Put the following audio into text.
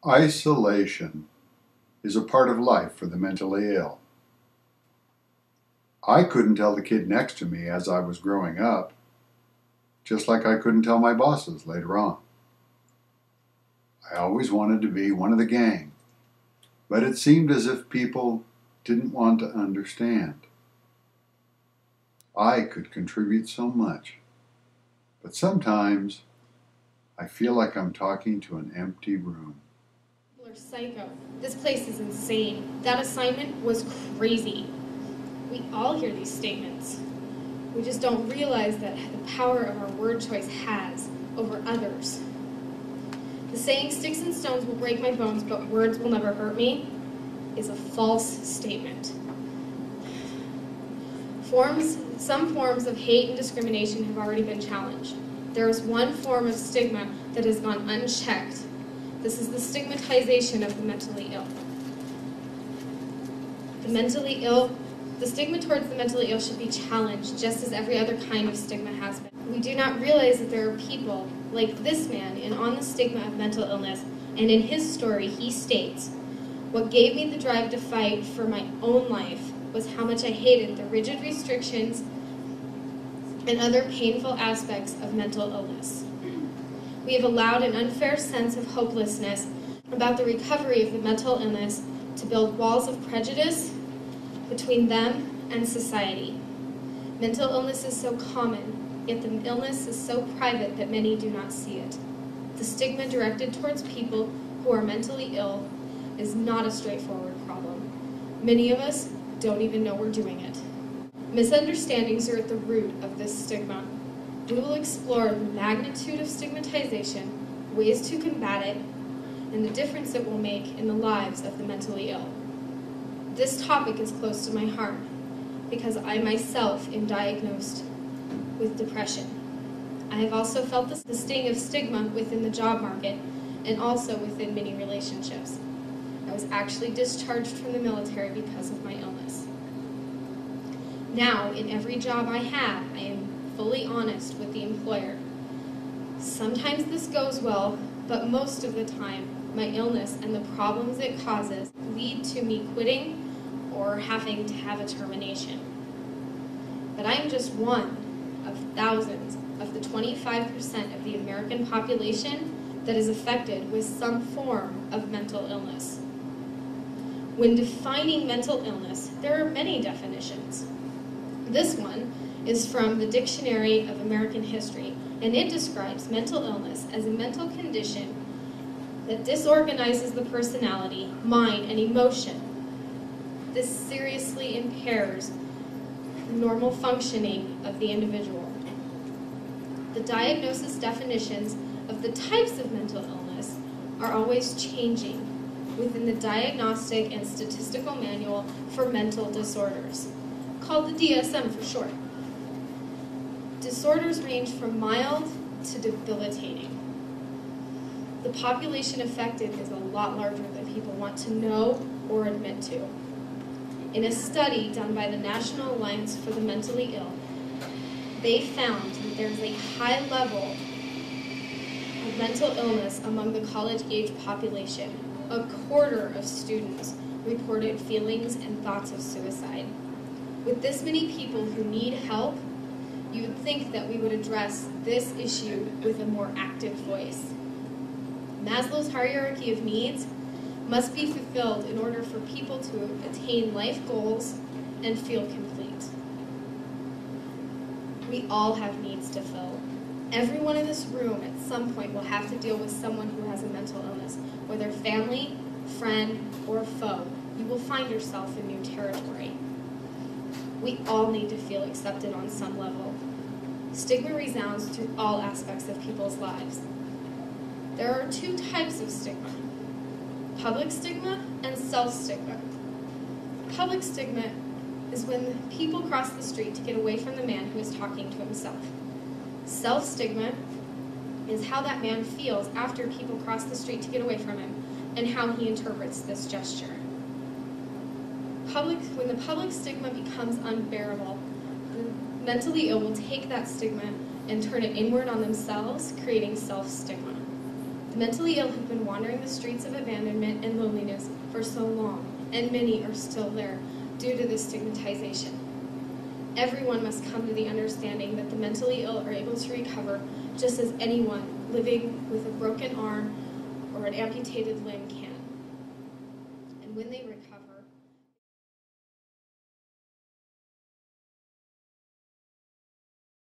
Isolation is a part of life for the mentally ill. I couldn't tell the kid next to me as I was growing up, just like I couldn't tell my bosses later on. I always wanted to be one of the gang, but it seemed as if people didn't want to understand. I could contribute so much, but sometimes I feel like I'm talking to an empty room. People are psycho. This place is insane. That assignment was crazy. We all hear these statements. We just don't realize that the power of our word choice has over others. The saying, "Sticks and stones will break my bones, but words will never hurt me," is a false statement. Some forms of hate and discrimination have already been challenged. There is one form of stigma that has gone unchecked. This is the stigmatization of the mentally ill. The stigma towards the mentally ill should be challenged, just as every other kind of stigma has been. We do not realize that there are people like this man in On the Stigma of Mental Illness, and in his story he states, "What gave me the drive to fight for my own life was how much I hated the rigid restrictions and other painful aspects of mental illness. We have allowed an unfair sense of hopelessness about the recovery of the mental illness to build walls of prejudice between them and society. Mental illness is so common, yet the illness is so private that many do not see it. The stigma directed towards people who are mentally ill is not a straightforward problem. Many of us don't even know we're doing it. Misunderstandings are at the root of this stigma. We will explore the magnitude of stigmatization, ways to combat it, and the difference it will make in the lives of the mentally ill. This topic is close to my heart because I myself am diagnosed with depression. I have also felt the sting of stigma within the job market and also within many relationships. I was actually discharged from the military because of my illness. Now, in every job I have, I am fully honest with the employer. Sometimes this goes well, but most of the time, my illness and the problems it causes lead to me quitting or having to have a termination. But I am just one of thousands of the 25% of the American population that is affected with some form of mental illness. When defining mental illness, there are many definitions. This one is from the Dictionary of American History, and it describes mental illness as a mental condition that disorganizes the personality, mind, and emotion. This seriously impairs the normal functioning of the individual. The diagnosis definitions of the types of mental illness are always changing within the Diagnostic and Statistical Manual for Mental Disorders, called the DSM for short. Disorders range from mild to debilitating. The population affected is a lot larger than people want to know or admit to. In a study done by the National Alliance for the Mentally Ill, they found that there is a high level of mental illness among the college-age population. A quarter of students reported feelings and thoughts of suicide. With this many people who need help, you would think that we would address this issue with a more active voice. Maslow's hierarchy of needs must be fulfilled in order for people to attain life goals and feel complete. We all have needs to fill. Everyone in this room at some point will have to deal with someone who has a mental illness, whether family, friend, or foe. You will find yourself in new territory. We all need to feel accepted on some level. Stigma resounds through all aspects of people's lives. There are two types of stigma: public stigma and self-stigma. Public stigma is when people cross the street to get away from the man who is talking to himself. Self-stigma is how that man feels after people cross the street to get away from him and how he interprets this gesture. When the public stigma becomes unbearable, the mentally ill will take that stigma and turn it inward on themselves, creating self-stigma. The mentally ill have been wandering the streets of abandonment and loneliness for so long, and many are still there due to this stigmatization. Everyone must come to the understanding that the mentally ill are able to recover just as anyone living with a broken arm or an amputated limb can. And when they recover,